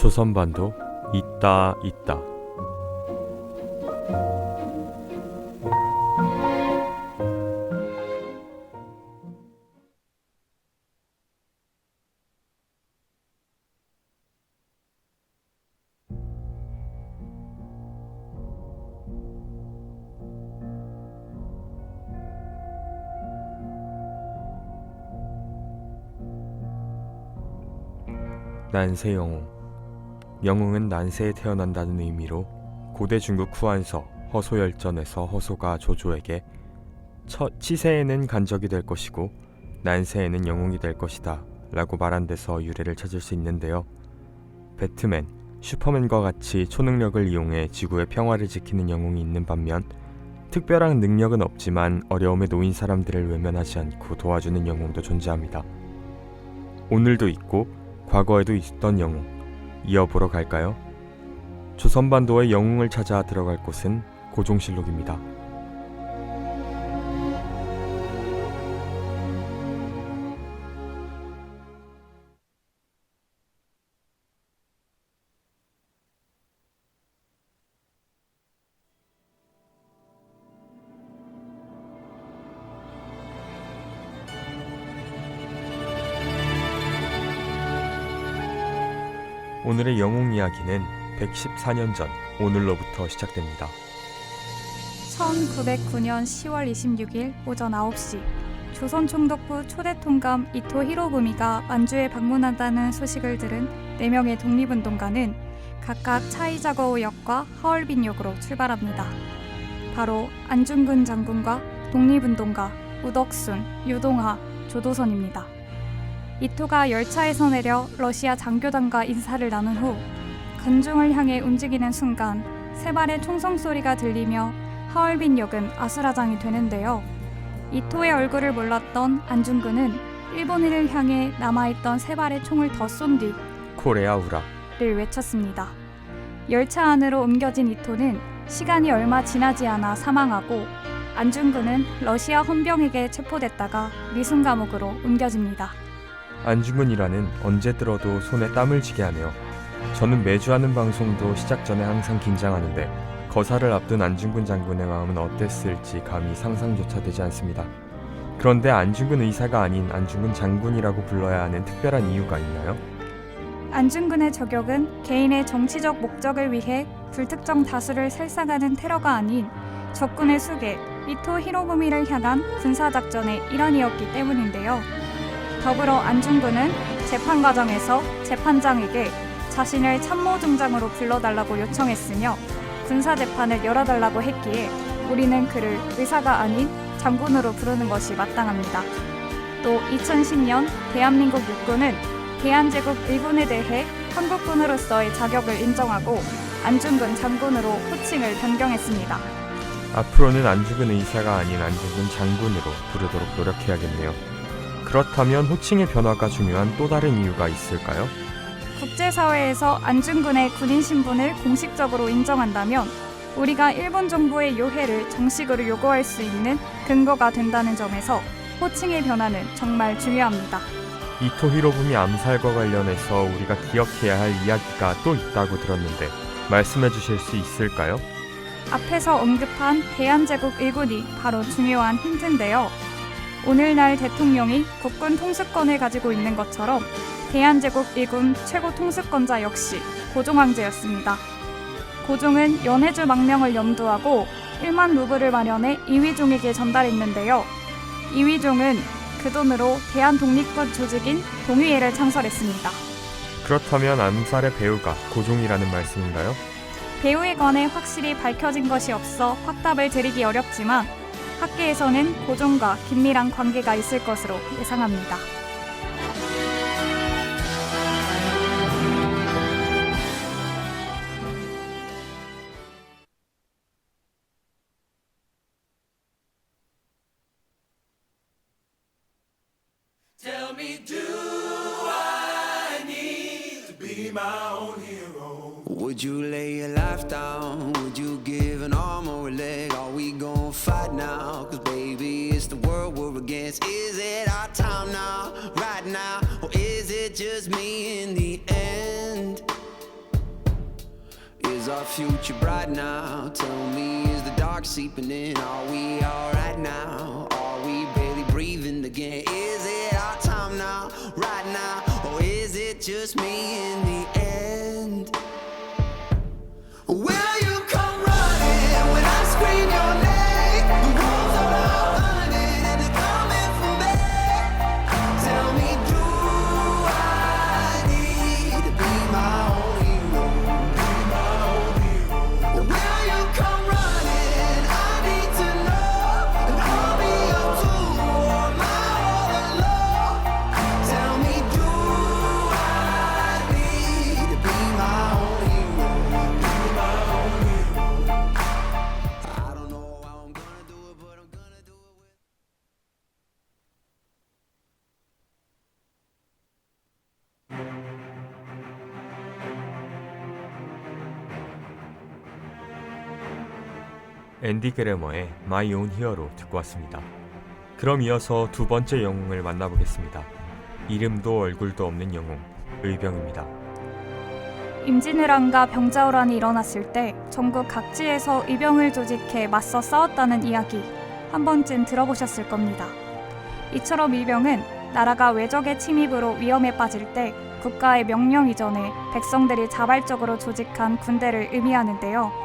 조선반도 있다. 난세 영웅. 영웅은 난세에 태어난다는 의미로 고대 중국 후한서 허소열전에서 허소가 조조에게 치세에는 간적이 될 것이고 난세에는 영웅이 될 것이다 라고 말한 데서 유래를 찾을 수 있는데요. 배트맨, 슈퍼맨과 같이 초능력을 이용해 지구의 평화를 지키는 영웅이 있는 반면 특별한 능력은 없지만 어려움에 놓인 사람들을 외면하지 않고 도와주는 영웅도 존재합니다. 오늘도 있고 과거에도 있었던 영웅, 이어보러 갈까요? 조선반도의 영웅을 찾아 들어갈 곳은 고종실록입니다. 오늘의 영웅 이야기는 114년 전 오늘로부터 시작됩니다. 1909년 10월 26일 오전 9시 조선총독부 초대 통감 이토 히로부미가 만주에 방문한다는 소식을 들은 4명의 독립운동가는 각각 차이자거우역과 하얼빈역으로 출발합니다. 바로 안중근 장군과 독립운동가 우덕순, 유동하, 조도선입니다. 이토가 열차에서 내려 러시아 장교단과 인사를 나눈 후 관중을 향해 움직이는 순간 세 발의 총성 소리가 들리며 하얼빈역은 아수라장이 되는데요. 이토의 얼굴을 몰랐던 안중근은 일본인을 향해 남아있던 세 발의 총을 더 쏜 뒤 코레아 우라를 외쳤습니다. 열차 안으로 옮겨진 이토는 시간이 얼마 지나지 않아 사망하고 안중근은 러시아 헌병에게 체포됐다가 미순 감옥으로 옮겨집니다. 안중근이라는 언제 들어도 손에 땀을 쥐게 하네요. 저는 매주 하는 방송도 시작 전에 항상 긴장하는데 거사를 앞둔 안중근 장군의 마음은 어땠을지 감히 상상조차 되지 않습니다. 그런데 안중근 의사가 아닌 안중근 장군이라고 불러야 하는 특별한 이유가 있나요? 안중근의 저격은 개인의 정치적 목적을 위해 불특정 다수를 살상하는 테러가 아닌 적군의 수계, 이토 히로부미를 향한 군사작전의 일환이었기 때문인데요. 더불어 안중근은 재판 과정에서 재판장에게 자신을 참모중장으로 불러달라고 요청했으며 군사재판을 열어달라고 했기에 우리는 그를 의사가 아닌 장군으로 부르는 것이 마땅합니다. 또 2010년 대한민국 육군은 대한제국 일군에 대해 한국군으로서의 자격을 인정하고 안중근 장군으로 호칭을 변경했습니다. 앞으로는 안중근 의사가 아닌 안중근 장군으로 부르도록 노력해야겠네요. 그렇다면 호칭의 변화가 중요한 또 다른 이유가 있을까요? 국제사회에서 안중근의 군인 신분을 공식적으로 인정한다면 우리가 일본 정부의 요해를 정식으로 요구할 수 있는 근거가 된다는 점에서 호칭의 변화는 정말 중요합니다. 이토 히로부미 암살과 관련해서 우리가 기억해야 할 이야기가 또 있다고 들었는데 말씀해 주실 수 있을까요? 앞에서 언급한 대한제국 일군이 바로 중요한 힌트인데요. 오늘날 대통령이 국군 통수권을 가지고 있는 것처럼 대한제국 일군 최고 통수권자 역시 고종황제였습니다. 고종은 연해주 망명을 염두하고 1만 루블을 마련해 이휘종에게 전달했는데요. 이휘종은 그 돈으로 대한독립군 조직인 동의회를 창설했습니다. 그렇다면 암살의 배우가 고종이라는 말씀인가요? 배우에 관해 확실히 밝혀진 것이 없어 확답을 드리기 어렵지만 학계에서는 고종과 긴밀한 관계가 있을 것으로 예상합니다. Tell me, do I need to be my own hero? Would you lay your life down? Would you give an arm or a leg? Are we gonna fight now? Cause baby, it's the world we're against. Is it our time now, right now? Or is it just me in the end? our future bright now? Tell me, is the dark seeping in? Are we alright now? Are we barely breathing again? Is it our time now, right now? Or is it just me in the end? Will you come running when I scream your name? The walls are all burning and they're coming for me. Tell me, do I need to be my own hero? Be my own hero. Will you come running? I need to know, and I'll be your tool or my all alone. Tell me, do I need to be my own hero? Be my own hero. I don't know how I'm gonna do it, but I'm gonna do it with. 앤디 그래머의 My Own Hero로 듣고 왔습니다. 그럼 이어서 두 번째 영웅을 만나보겠습니다. 이름도 얼굴도 없는 영웅, 의병입니다. 임진왜란과 병자호란이 일어났을 때 전국 각지에서 의병을 조직해 맞서 싸웠다는 이야기 한 번쯤 들어보셨을 겁니다. 이처럼 의병은 나라가 외적의 침입으로 위험에 빠질 때 국가의 명령 이전에 백성들이 자발적으로 조직한 군대를 의미하는데요.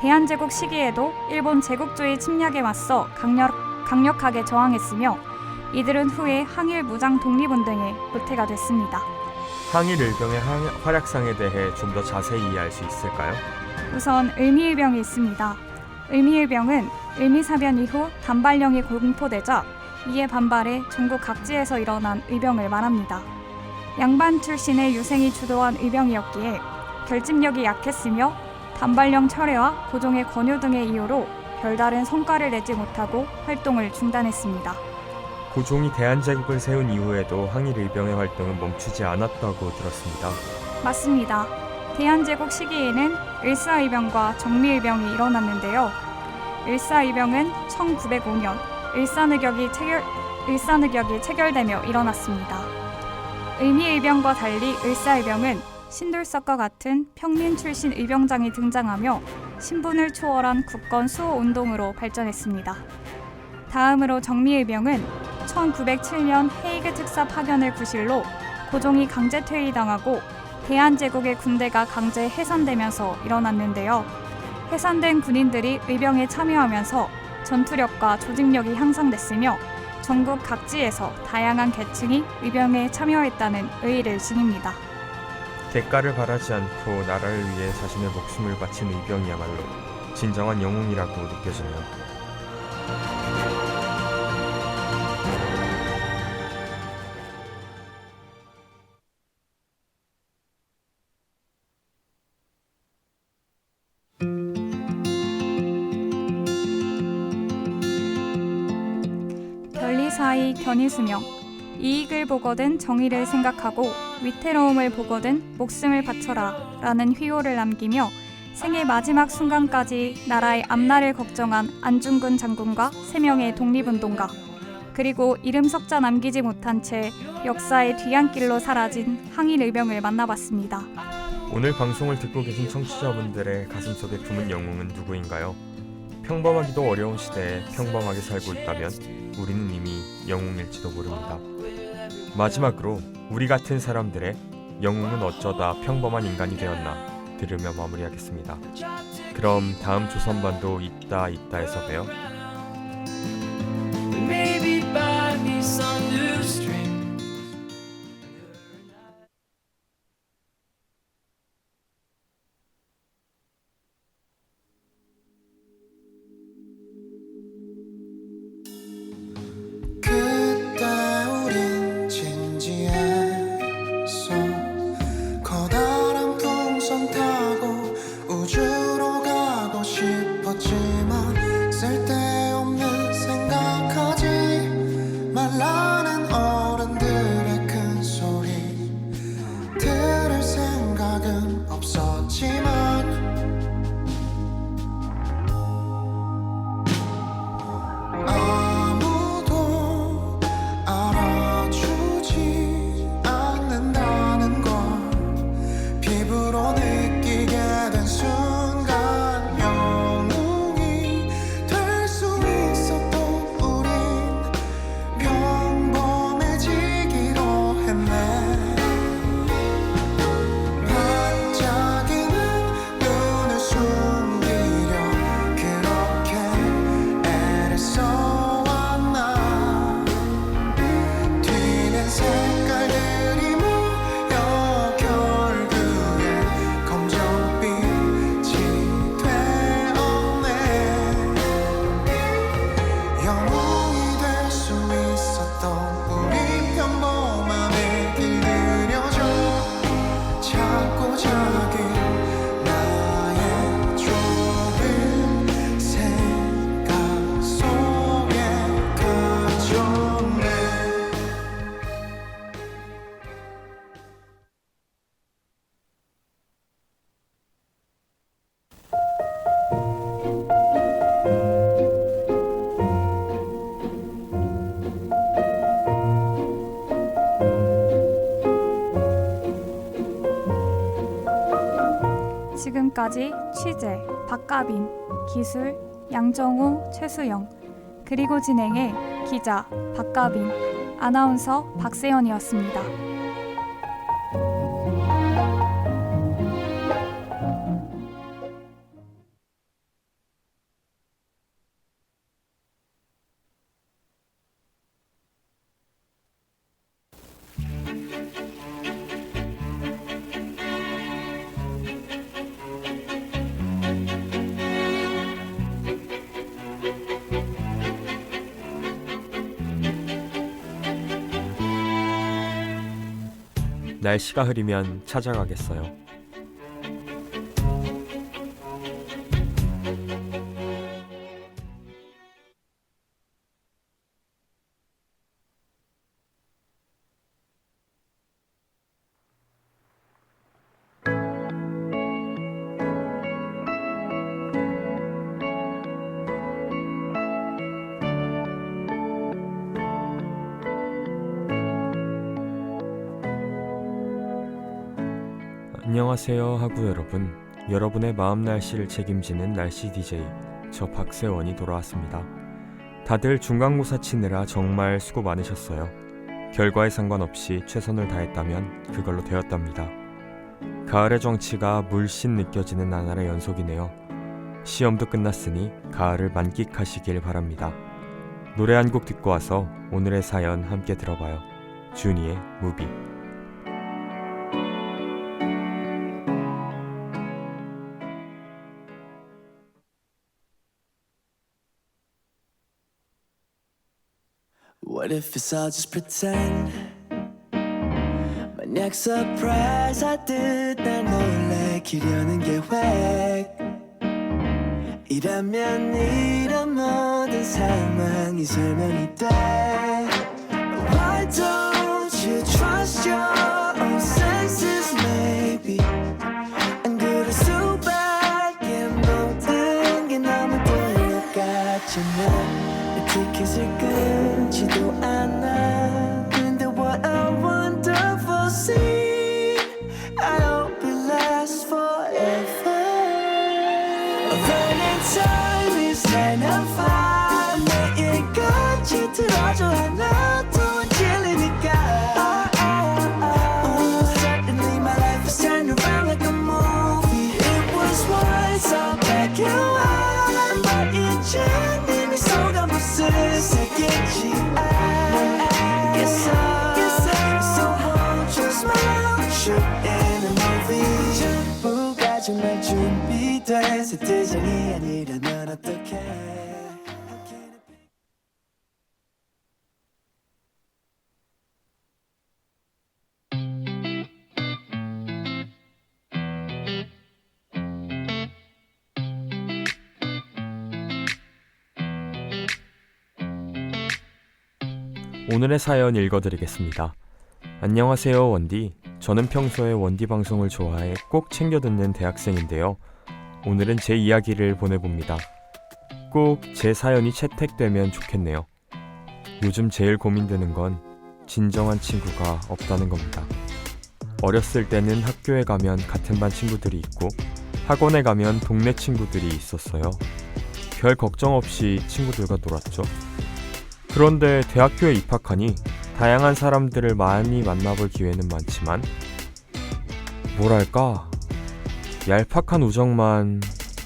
대한제국 시기에도 일본 제국주의 침략에 맞서 강력하게 저항했으며 이들은 후에 항일 무장 독립운동의 모태가 됐습니다. 항일 의병의 활약상에 대해 좀 더 자세히 이해할 수 있을까요? 우선 을미의병이 있습니다. 을미의병은 을미사변 이후 단발령이 공포되자 이에 반발해 전국 각지에서 일어난 의병을 말합니다. 양반 출신의 유생이 주도한 의병이었기에 결집력이 약했으며 단발령 철회와 고종의 권유 등의 이유로 별다른 성과를 내지 못하고 활동을 중단했습니다. 고종이 대한제국을 세운 이후에도 항일 의병의 활동은 멈추지 않았다고 들었습니다. 맞습니다. 대한제국 시기에는 을사의병과 정미의병이 일어났는데요. 을사의병은 1905년 을사늑역이 체결되며 일어났습니다. 을미의병과 달리 을사의병은 신돌석과 같은 평민 출신 의병장이 등장하며 신분을 초월한 국권 수호 운동으로 발전했습니다. 다음으로 정미의병은 1907년 헤이그 특사 파견을 구실로 고종이 강제 퇴위당하고 대한제국의 군대가 강제 해산되면서 일어났는데요. 해산된 군인들이 의병에 참여하면서 전투력과 조직력이 향상됐으며 전국 각지에서 다양한 계층이 의병에 참여했다는 의의를 지닙니다. 대가를 바라지 않고 나라를 위해 자신의 목숨을 바친 의병이야말로 진정한 영웅이라고 느껴지네요. 변리사의 견의수명, 이익을 보거든 정의를 생각하고 위태로움을 보거든 목숨을 바쳐라 라는 휘호를 남기며 생의 마지막 순간까지 나라의 앞날을 걱정한 안중근 장군과 3명의 독립운동가, 그리고 이름 석자 남기지 못한 채 역사의 뒤안길로 사라진 항일 의병을 만나봤습니다. 오늘 방송을 듣고 계신 청취자분들의 가슴속에 품은 영웅은 누구인가요? 평범하기도 어려운 시대에 평범하게 살고 있다면 우리는 이미 영웅일지도 모릅니다. 마지막으로 우리 같은 사람들의 영웅은 어쩌다 평범한 인간이 되었나 들으며 마무리하겠습니다. 그럼 다음 조선반도 있다에서 봬요. Maybe buy me some new string. 그때 우린 진지했어. 커다란 풍선 타고 우주로 가고 싶었지만 쓸데없는 생각하지 말라는 어른들의 큰 소리 들을 생각은 없었지만 아무도 알아주지 않는다는 걸 피부로 느끼게 된 순간 지금까지 취재 박가빈, 기술 양정우, 최수영, 그리고 진행해 기자 박가빈, 아나운서 박세연이었습니다. 날씨가 흐리면 찾아가겠어요. 안녕하세요 하구 여러분. 여러분의 마음 날씨를 책임지는 날씨 DJ 저 박세원이 돌아왔습니다. 다들 중간고사 치느라 정말 수고 많으셨어요. 결과에 상관없이 최선을 다했다면 그걸로 되었답니다. 가을의 정취가 물씬 느껴지는 나날의 연속이네요. 시험도 끝났으니 가을을 만끽하시길 바랍니다. 노래 한 곡 듣고 와서 오늘의 사연 함께 들어봐요. 준이의 무비. What if it's all just pretend? 만약 surprise 하듯 날 놀래키려는 계획 이라면 이런 모든 상황이 설명이 돼. Why don't you trust your own senses maybe? 안 그럴 수밖에 모든 게 너무 똑같잖아. 티켓을 끊지도 않아. 근데 what a wonderful scene. I hope it lasts forever. Running time is kind of fine. 매일같이 들어줘 하나도 안 질리니까. Suddenly my life is turned around like a movie. It was once all black and white, but 이제 새겠지. I guess so won't you smile? Shoot in a movie. 전부가 정말 준비된 세트장이 아니라면 어떡해. 오늘의 사연 읽어드리겠습니다. 안녕하세요 원디. 저는 평소에 원디 방송을 좋아해 꼭 챙겨 듣는 대학생인데요. 오늘은 제 이야기를 보내봅니다. 꼭 제 사연이 채택되면 좋겠네요. 요즘 제일 고민되는 건 진정한 친구가 없다는 겁니다. 어렸을 때는 학교에 가면 같은 반 친구들이 있고 학원에 가면 동네 친구들이 있었어요. 별 걱정 없이 친구들과 놀았죠. 그런데 대학교에 입학하니 다양한 사람들을 많이 만나볼 기회는 많지만 뭐랄까 얄팍한 우정만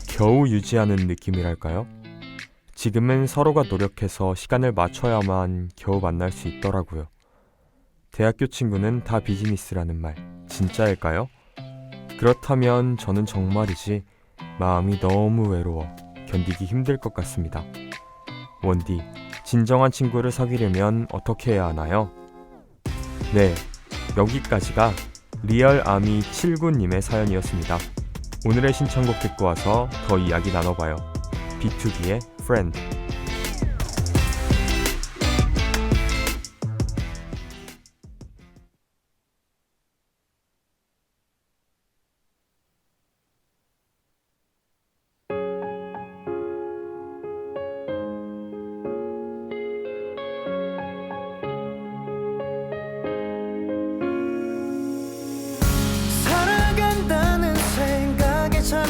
겨우 유지하는 느낌이랄까요? 지금은 서로가 노력해서 시간을 맞춰야만 겨우 만날 수 있더라고요. 대학교 친구는 다 비즈니스라는 말 진짜일까요? 그렇다면 저는 정말이지 마음이 너무 외로워 견디기 힘들 것 같습니다. 원디, 진정한 친구를 사귀려면 어떻게 해야 하나요? 네, 여기까지가 리얼아미 79님의 사연이었습니다. 오늘의 신청곡 듣고 와서 더 이야기 나눠봐요. B2B의 Friend. 살아간다는 생각에 참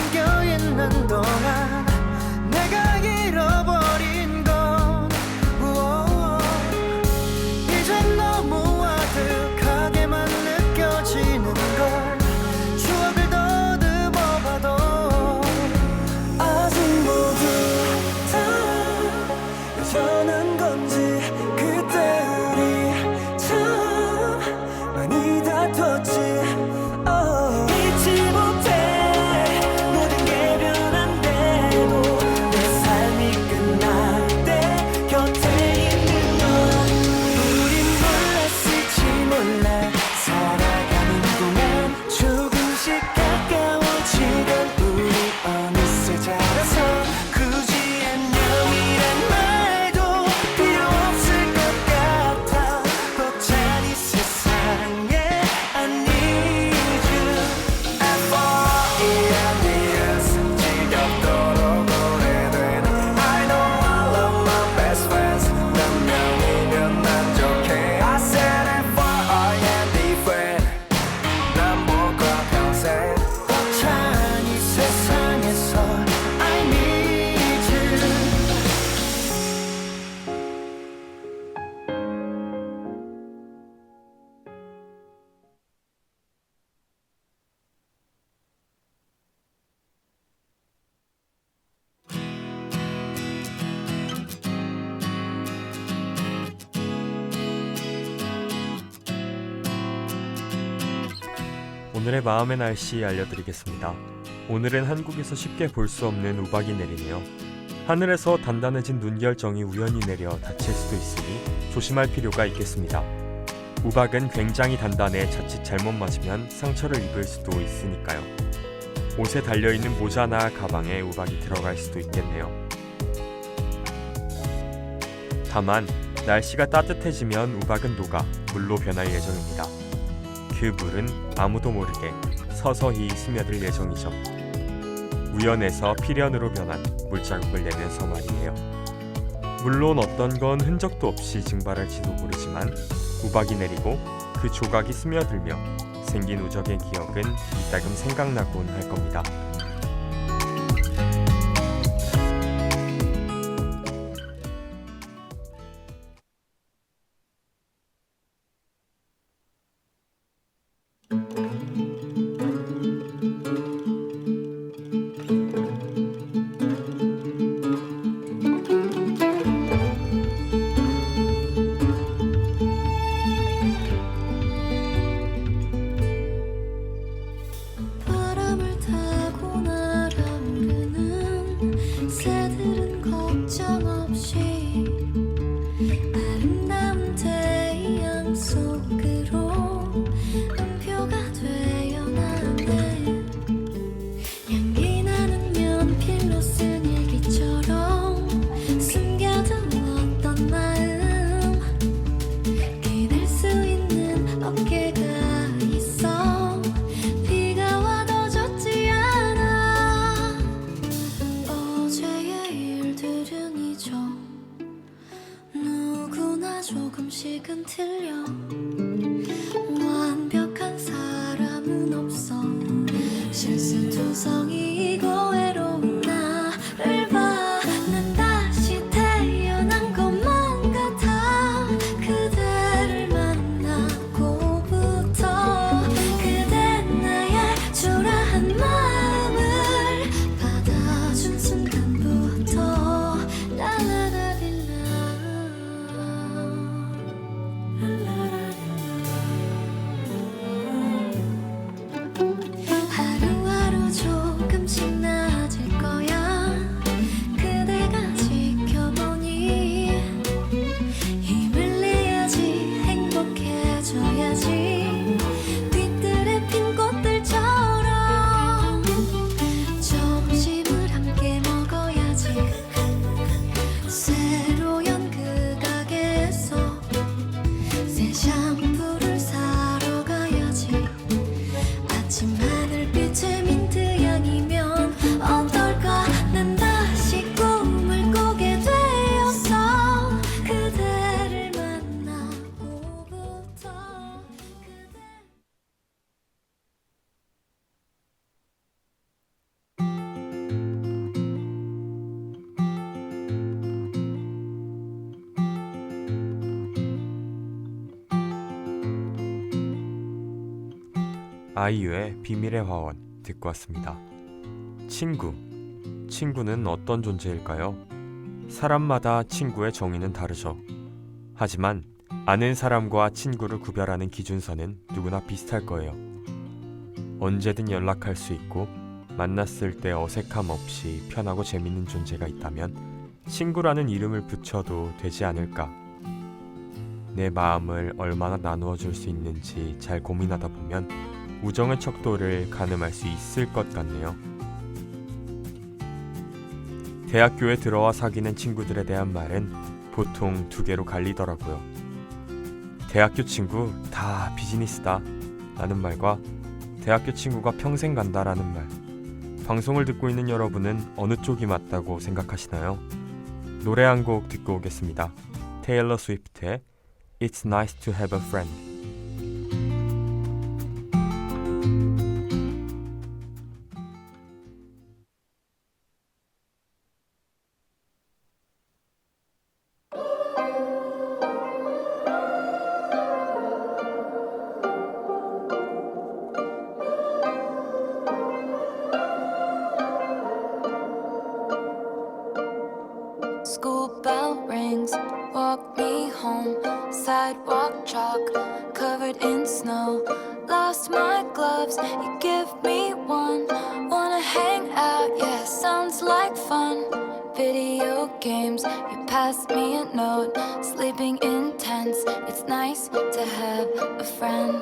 오늘의 마음의 날씨 알려드리겠습니다. 오늘은 한국에서 쉽게 볼 수 없는 우박이 내리네요. 하늘에서 단단해진 눈결정이 우연히 내려 다칠 수도 있으니 조심할 필요가 있겠습니다. 우박은 굉장히 단단해 자칫 잘못 맞으면 상처를 입을 수도 있으니까요. 옷에 달려있는 모자나 가방에 우박이 들어갈 수도 있겠네요. 다만 날씨가 따뜻해지면 우박은 녹아 물로 변할 예정입니다. 그 물은 아무도 모르게 서서히 스며들 예정이죠. 우연에서 필연으로 변한 물자국을 내면서 말이에요. 물론 어떤 건 흔적도 없이 증발할지도 모르지만 우박이 내리고 그 조각이 스며들며 생긴 우적의 기억은 이따금 생각나곤 할 겁니다. 바람을 타고 날아오르는 새들은 걱정 없이 아름다운 태양 속으로 음표가 되어 나네. 향기 나는 연필로 쓴 일기처럼 숨겨둔 어떤 마음 기댈 수 있는 어깨가 있어. 비가 와도 젖지 않아. 어제의 일들은 잊어. 누구나 조금씩은 틀려. 완벽한 사람은 없어. 실수투성이고 외로운 나를 봐. 난 다시 태어난 것만 같아. 그대를 만나고부터 그대 나의 초라한 마음을 받아준 순간부터 라라라릴라 하루하루 조금씩 나아질 거야. 그대가 지켜보니 힘을 내야지. 행복해져야지. 뒤뜰에 핀 꽃들처럼 점심을 함께 먹어야지. 새로 연 그 가게에서 새 샴푸를 사러 가야지. 아침 하늘빛의 민트 향이면 어떨까. 난 다시 꿈을 꾸게 되었어. 그대를 만나고부터 그대 아이유의 비밀의 화원 듣고 왔습니다. 친구는 어떤 존재일까요? 사람마다 친구의 정의는 다르죠. 하지만 아는 사람과 친구를 구별하는 기준선은 누구나 비슷할 거예요. 언제든 연락할 수 있고 만났을 때 어색함 없이 편하고 재밌는 존재가 있다면 친구라는 이름을 붙여도 되지 않을까. 내 마음을 얼마나 나누어 줄 수 있는지 잘 고민하다 보면 우정의 척도를 가늠할 수 있을 것 같네요. 대학교에 들어와 사귀는 친구들에 대한 말은 보통 두 개로 갈리더라고요. 대학교 친구 다 비즈니스다 라는 말과 대학교 친구가 평생 간다 라는 말. 방송을 듣고 있는 여러분은 어느 쪽이 맞다고 생각하시나요? 노래 한 곡 듣고 오겠습니다. 테일러 스위프트의 It's Nice to Have a Friend. School bell rings, walk me home. Sidewalk chalk, gloves, you give me one. Wanna hang out, yeah, sounds like fun. Video games, you pass me a note. Sleeping in tents, it's nice to have a friend.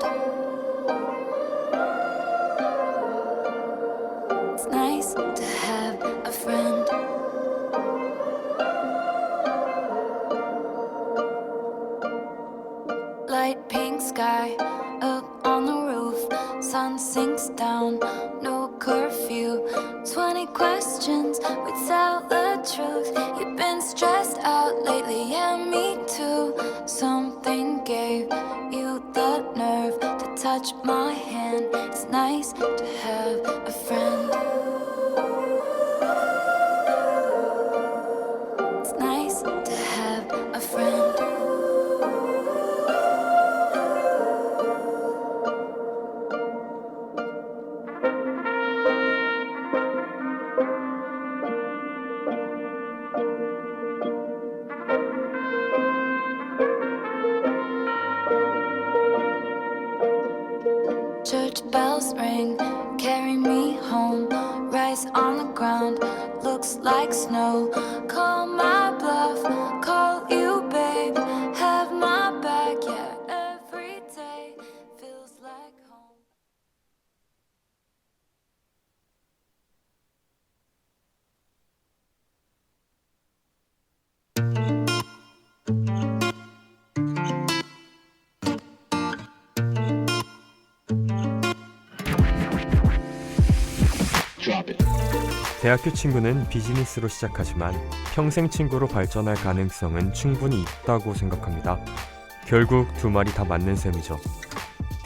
It's nice to have a friend. Light pink sky up on the roof. Sun sinks down, no curfew. 20 questions, we tell the truth. You've been stressed out lately, yeah, me too. Something gave you the nerve to touch my hand. It's nice to have a friend. It's nice to have a friend. Church bells ring, carry me home. Rice on the ground, looks like snow. Call my bluff, call you babe. Have my back, yeah, every day feels like home. 대학교 친구는 비즈니스로 시작하지만 평생 친구로 발전할 가능성은 충분히 있다고 생각합니다. 결국 두 말이 다 맞는 셈이죠.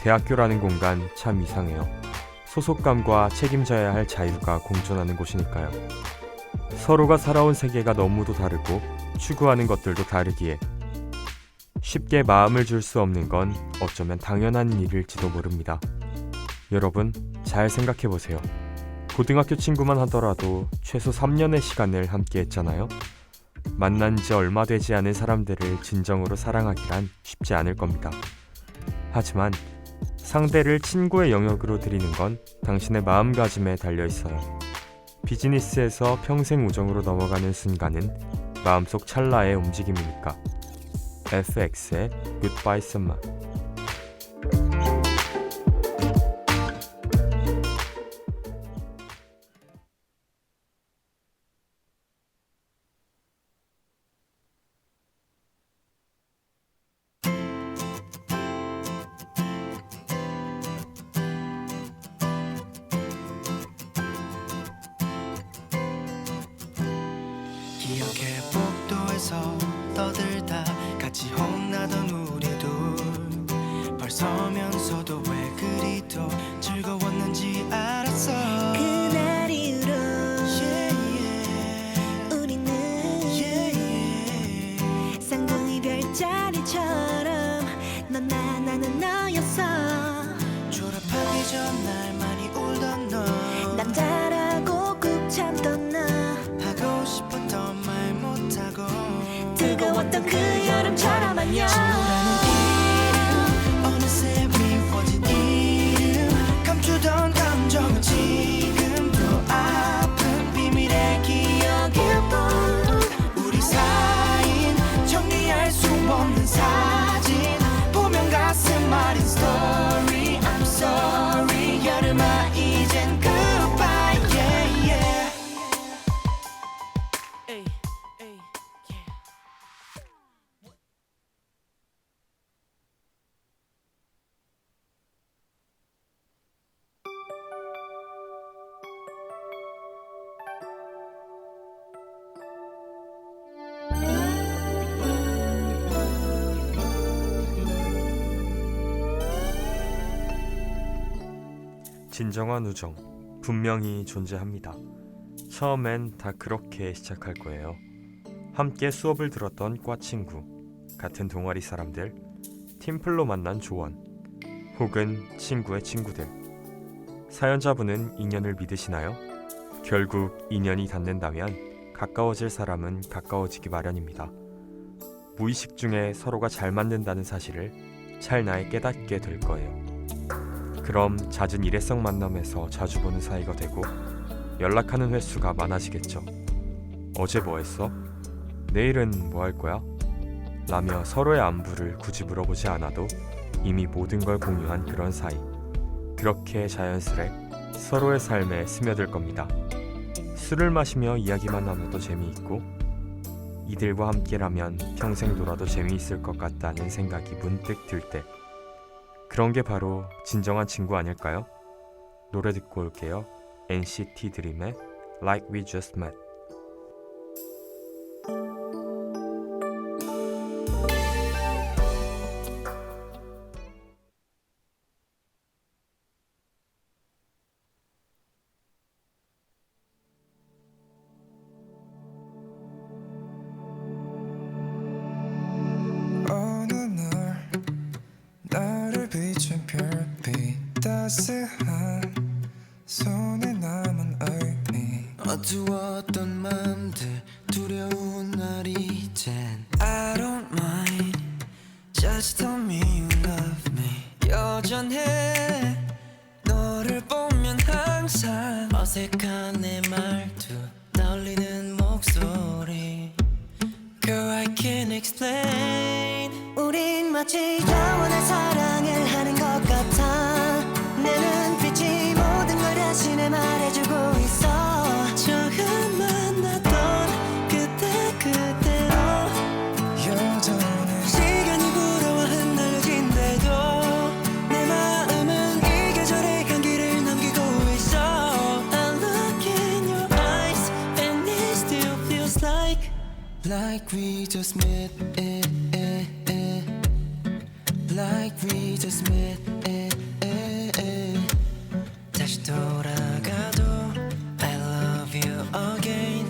대학교라는 공간 참 이상해요. 소속감과 책임져야 할 자유가 공존하는 곳이니까요. 서로가 살아온 세계가 너무도 다르고 추구하는 것들도 다르기에 쉽게 마음을 줄 수 없는 건 어쩌면 당연한 일일지도 모릅니다. 여러분, 잘 생각해보세요. 고등학교 친구만 하더라도 최소 3년의 시간을 함께 했잖아요. 만난 지 얼마 되지 않은 사람들을 진정으로 사랑하기란 쉽지 않을 겁니다. 하지만 상대를 친구의 영역으로 들이는 건 당신의 마음가짐에 달려있어요. 비즈니스에서 평생 우정으로 넘어가는 순간은 마음속 찰나의 움직임이니까. FX의 Goodbye Summer. 기억해 복도에서 떠들다 같이 혼나던 우리 둘 벌서면서도 왜 그리도 즐거웠는지 알았어. 그날 이후로 우리는 쌍둥이 별자리처럼 넌 나 나는 너였어. 졸업하기 전 날 많이 울던 너 남자라고 꾹 참던 너 하고 싶었던 말 못하고 뜨거웠던 그 여름처럼 안녕. 친구라는 이름 어느새 미워진 이름 감추던 감정은 지금도 아픈 비밀의 기억일 뿐. 우리 사이인 정리할 수 없는 사진 보면 가슴 아린 story. I'm sorry 여름아 이젠 goodbye yeah yeah. Ay, ay, yeah. 진정한 우정 분명히 존재합니다. 처음엔 다 그렇게 시작할 거예요. 함께 수업을 들었던 과 친구, 같은 동아리 사람들, 팀플로 만난 조원, 혹은 친구의 친구들. 사연자분은 인연을 믿으시나요? 결국 인연이 닿는다면 가까워질 사람은 가까워지기 마련입니다. 무의식 중에 서로가 잘 맞는다는 사실을 찰나에 깨닫게 될 거예요. 그럼 잦은 일회성 만남에서 자주 보는 사이가 되고 연락하는 횟수가 많아지겠죠. 어제 뭐 했어? 내일은 뭐 할 거야? 라며 서로의 안부를 굳이 물어보지 않아도 이미 모든 걸 공유한 그런 사이. 그렇게 자연스레 서로의 삶에 스며들 겁니다. 술을 마시며 이야기만 나눠도 재미있고 이들과 함께라면 평생 놀아도 재미있을 것 같다는 생각이 문득 들 때, 그런 게 바로 진정한 친구 아닐까요? 노래 듣고 올게요. NCT 드림의 Like We Just Met. 어느 날 나를 비춘 별빛 따스한 손에 남은 의미 어두웠던 맘들 두려운 날 이젠 I don't mind Just tell me you love me 여전해 너를 보면 항상 어색한 내 말투 떨리는 목소리 Girl I can't explain 우린 마치 영원한 사랑을 하는 것 같아 내 눈빛이 모든 걸 대신에 말해주고 있어 처음 만났던 그때 그대로 여전해 시간이 불어와 흩날려진대도 내 마음은 이 계절의 향기를 남기고 있어 I look in your eyes and it still feels like we just met Like we just met 다시 돌아가도 I love you again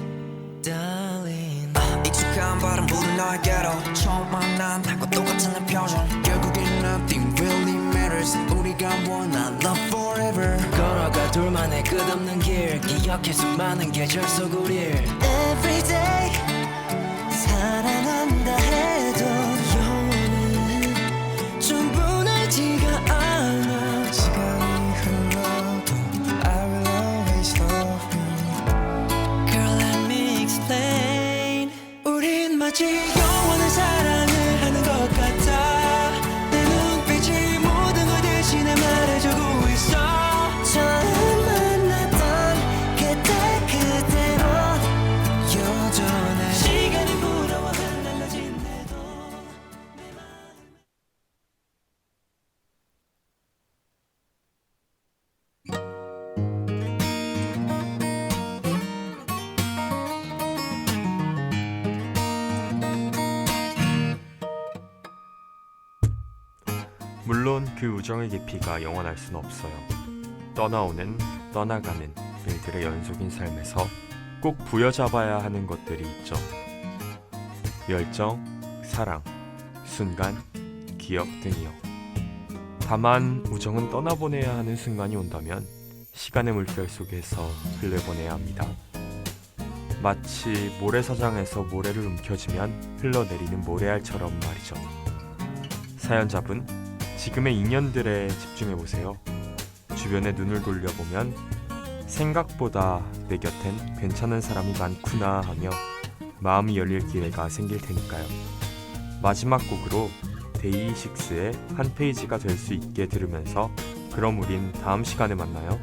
darling 익숙한 바람 부는 너에게로 처음 만난다고 똑같은 내 표정 결국엔 nothing really matters 우리가 원한 love forever 걸어가 둘만의 끝없는 길 기억해 수많은 계절 속 우릴 Every day 사랑한다 해도 영원은 충분하지가 않아 시간이 흘러도 I will always love you Girl let me explain 우린 마치 영원한 사랑을 하는 것 같아 내 눈빛이 모든 걸 대신에 말해주고 있어 처음 만났던 그때 그대로 여전해 시간이 불어와 흩날려진대도 물론 그 우정의 깊이가 영원할 순 없어요. 떠나오는, 떠나가는 일들의 연속인 삶에서 꼭 부여잡아야 하는 것들이 있죠. 열정, 사랑, 순간, 기억 등이요. 다만 우정은 떠나보내야 하는 순간이 온다면 시간의 물결 속에서 흘려보내야 합니다. 마치 모래사장에서 모래를 움켜쥐면 흘러내리는 모래알처럼 말이죠. 사연자분, 지금의 인연들에 집중해보세요. 주변에 눈을 돌려보면 생각보다 내 곁엔 괜찮은 사람이 많구나 하며 마음이 열릴 기회가 생길 테니까요. 마지막 곡으로 데이식스의 한 페이지가 될 수 있게 들으면서 그럼 우린 다음 시간에 만나요.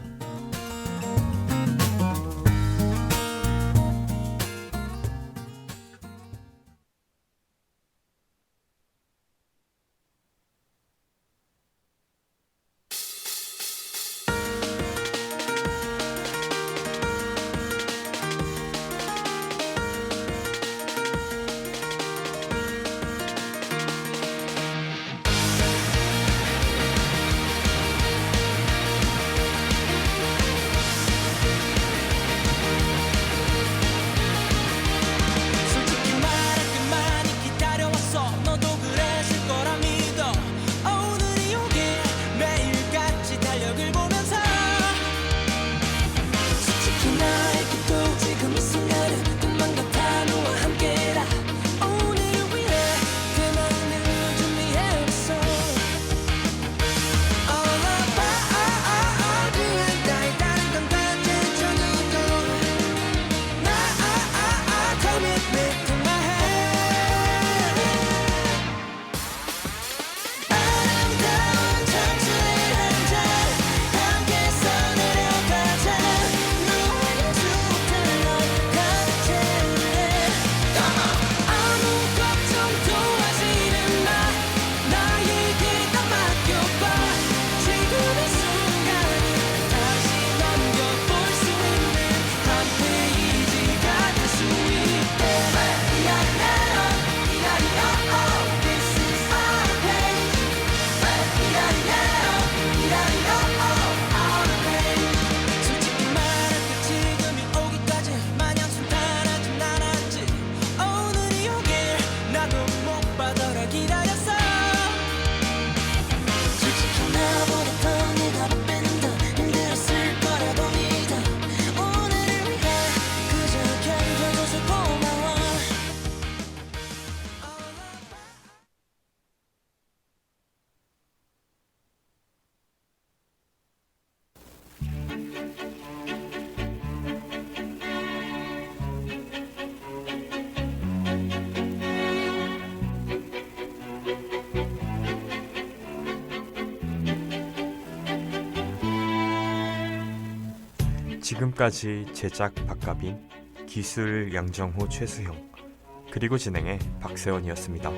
지금까지 제작 박가빈, 기술 양정호, 최수형, 그리고 진행의 박세원이었습니다.